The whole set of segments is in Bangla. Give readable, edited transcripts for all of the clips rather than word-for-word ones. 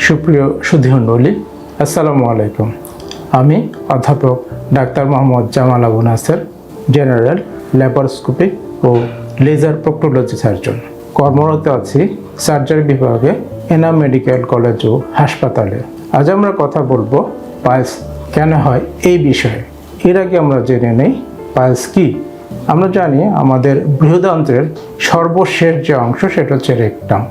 সুপ্রিয় সুধীমণ্ডলী, আসসালামু আলাইকুম। আমি অধ্যাপক doctor Mohammad Jamal Abu Naser, general laparoscopic ও লেজার প্রক্টোলজি সার্জন। কর্মরত আছি সার্জারি বিভাগে এনাম মেডিকেল কলেজ ও হাসপাতালে। আজ আমরা কথা বলবো পালস কেন হয় এই বিষয়ে। এর আগে আমরা জেনে নেই পালস কি। আমরা জানি আমাদের বৃহদান্ত্রের সর্বশেষ যে অংশ সেটা হচ্ছে রেকটাম,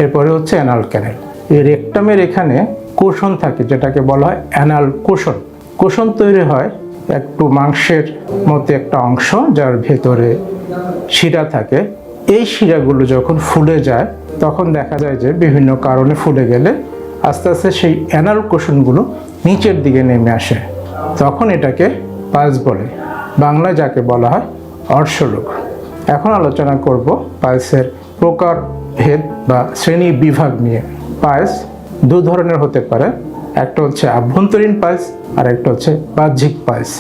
এরপরে হচ্ছে অ্যানাল ক্যানেল। এই রেকটামের এখানে কোষণ থাকে, যেটাকে বলা হয় অ্যানাল কোষণ। কোষণ তৈরি হয় একটু মাংসের মতো একটা অংশ, যার ভেতরে শিরা থাকে। এই শিরাগুলো যখন ফুলে যায় তখন দেখা যায় যে বিভিন্ন কারণে ফুলে গেলে আস্তে আস্তে সেই অ্যানাল কোষণগুলো নিচের দিকে নেমে আসে, তখন এটাকে পালস বলে, বাংলায় যাকে বলা হয় অর্শরোগ। এখন আলোচনা করব পালসের প্রকার ভেদ বা শ্রেণী বিভাগ নিয়ে। পালস দু ধরনের হতে পারে, একটা হচ্ছে আভ্যন্তরীণ পালস আর একটা হচ্ছে বাহ্যিক পালস।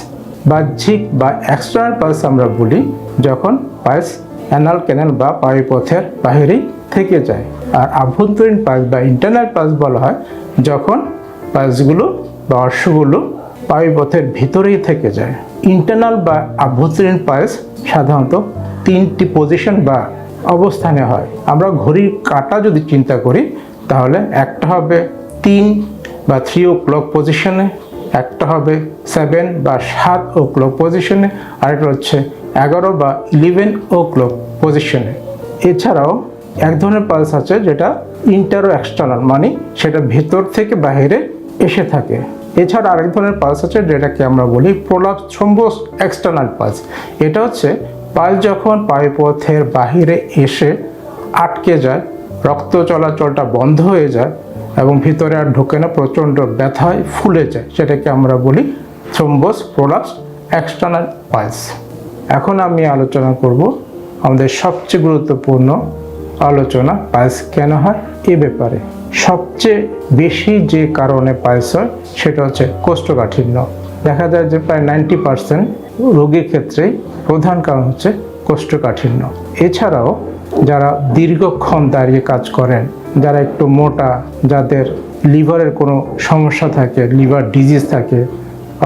বাহ্যিক বা এক্সটার্নাল পালস আমরা বলি যখন পালস অ্যানাল ক্যানেল বা পায়ুপথের বাহিরেই থেকে যায়, আর আভ্যন্তরীণ পালস বা ইন্টারনাল পালস বলা হয় যখন পালসগুলো বা অর্শগুলো পায়ুপথের ভিতরেই থেকে যায়। ইন্টারনাল বা আভ্যন্তরীণ পালস সাধারণত তিনটি পজিশন বা অবস্থানে হয়। আমরা ঘড়ির কাঁটা যদি চিন্তা করি তাহলে একটা হবে 3 বা 3 o'clock পজিশনে, একটা হবে 7 বা 7 o'clock পজিশনে, আরেকটা হচ্ছে 11 বা 11 o'clock পজিশনে। এছাড়াও এক ধরনের পালস আছে যেটা ইন্টারো এক্সটার্নাল, মানে সেটা ভেতর থেকে বাইরে এসে থাকে। এছাড়া আরেক ধরনের পালস আছে যেটাকে আমরা বলি প্রলাপস থ্রম্বোস এক্সটার্নাল পালস। এটা হচ্ছে পালস যখন পায়ুপথের বাহিরে এসে আটকে যায়, রক্ত চলাচলটা বন্ধ হয়ে যায় এবং ভিতরে আর ঢোকে না, প্রচণ্ড ব্যথা হয়, ফুলে যায়, সেটাকে আমরা বলি থ্রম্বোস প্রলাপস এক্সটার্নাল পালস। এখন আমি আলোচনা করব আমাদের সবচেয়ে গুরুত্বপূর্ণ আলোচনা, পালস কেন হয় এ ব্যাপারে। সবচেয়ে বেশি যে কারণে পালস হয় সেটা হচ্ছে কোষ্ঠকাঠিন্য। দেখা যায় যে প্রায় 90% রোগীর ক্ষেত্রেই প্রধান কারণ হচ্ছে কোষ্ঠকাঠিন্য। এছাড়াও যারা দীর্ঘক্ষণ দাঁড়িয়ে কাজ করেন, যারা একটু মোটা, যাদের লিভারের কোনো সমস্যা থাকে, লিভার ডিজিজ থাকে,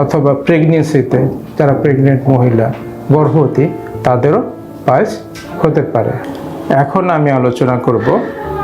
অথবা প্রেগনেন্সিতে যারা প্রেগনেন্ট মহিলা, গর্ভবতী, তাদেরও পালস হতে পারে। এখন আমি আলোচনা করব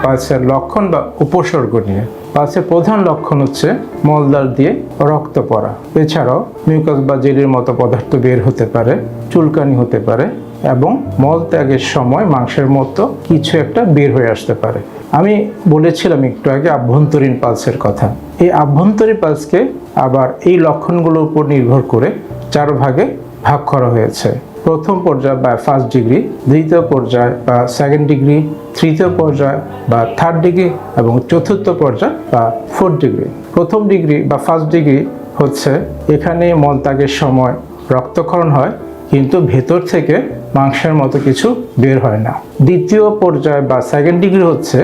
পালসের লক্ষণ বা উপসর্গ নিয়ে। পালসের প্রধান লক্ষণ হচ্ছে মলদ্বার দিয়ে রক্ত পড়া। এছাড়াও মিউকাস বা জেলির মতো পদার্থ বের হতে পারে, চুলকানি হতে পারে এবং মল ত্যাগের সময় মাংসের মতো কিছু একটা বের হয়ে আসতে পারে। আমি বলেছিলাম একটু আগে আভ্যন্তরীণ পালসের কথা। এই আভ্যন্তরীণ পালসকে আবার এই লক্ষণগুলোর উপর নির্ভর করে 4 ভাগে ভাগ করা হয়েছে। প্রথম পর্যায় বা ফার্স্ট ডিগ্রি, দ্বিতীয় পর্যায় বা সেকেন্ড ডিগ্রি, তৃতীয় পর্যায় বা থার্ড ডিগ্রি এবং চতুর্থ পর্যায় বা ফোর্থ ডিগ্রি। প্রথম ডিগ্রি বা ফার্স্ট ডিগ্রি হচ্ছে এখানে মলত্যাগের সময় রক্তক্ষরণ হয় কিন্তু ভেতর থেকে মাংসের মতো কিছু বের হয় না। দ্বিতীয় পর্যায় বা সেকেন্ড ডিগ্রি হচ্ছে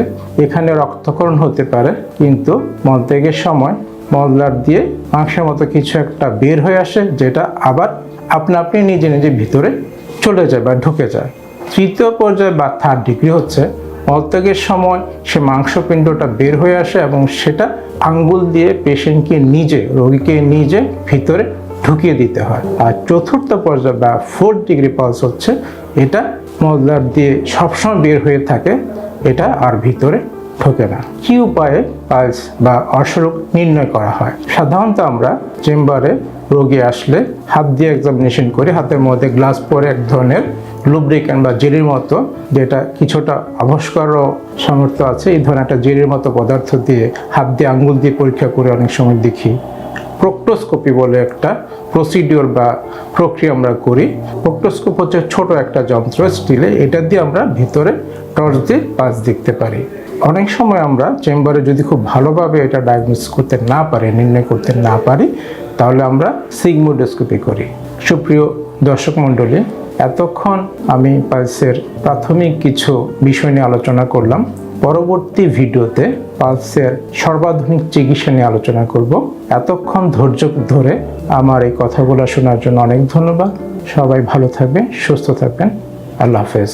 এখানে রক্তক্ষরণ হতে পারে কিন্তু মলত্যাগের সময় মলদ্বার দিয়ে মাংসের মতো কিছু একটা বের হয়ে আসে, যেটা আবার আপনি নিজে নিজে ভিতরে চলে যায় বা ঢুকে যায়। তৃতীয় পর্যায় বা থার্ড ডিগ্রি হচ্ছে মলত্যাগের সময় সে মাংসপিণ্ডটা বের হয়ে আসে এবং সেটা আঙ্গুল দিয়ে পেশেন্টকে নিজে, রোগীকে নিজে ভিতরে ঢুকিয়ে দিতে হয়। আর চতুর্থ পর্যায় বা ফোর্থ ডিগ্রি পালস হচ্ছে এটা মলদ্বার দিয়ে সবসময় বের হয়ে থাকে, এটা আর ভিতরে ঢোকে না। কি উপায়ে পালস বা অর্শরোগ নির্ণয় করা হয়? সাধারণত আমরা চেম্বারে রোগী আসলে হাত দিয়ে এক্সামিনেশন করি। হাতের মধ্যে গ্লাস পরে এক ধরনের লুব্রিক্যান্ট বা জেলির মতো, যেটা কিছুটা আবশ্যকরও সামর্থ্য আছে, এই ধরনের একটা জেলির মতো পদার্থ দিয়ে হাত দিয়ে আঙ্গুল দিয়ে পরীক্ষা করে অনেক সময় দেখি। প্রক্টোস্কোপি বলে একটা প্রসিডিওর বা প্রক্রিয়া আমরা করি। প্রক্টোস্কোপ হচ্ছে ছোট একটা যন্ত্র, স্টিলে, এটা দিয়ে আমরা ভিতরে টর্চ দিয়ে পালস দেখতে পারি। অনেক সময় আমরা চেম্বারে যদি খুব ভালোভাবে এটা ডায়াগনোস করতে না পারি, নির্ণয় করতে না পারি, তাহলে আমরা সিগমোইডোস্কোপি করি। সুপ্রিয় দর্শক মণ্ডলী, এতক্ষণ আমি পালসের প্রাথমিক কিছু বিষয় নিয়ে আলোচনা করলাম। পরবর্তী ভিডিওতে পালসের সর্বাধুনিক চিকিৎসা নিয়ে আলোচনা করব। এতক্ষণ ধৈর্য ধরে আমার এই কথাগুলো শোনার জন্য অনেক ধন্যবাদ। সবাই ভালো থাকবেন, সুস্থ থাকবেন। আল্লাহ হাফেজ।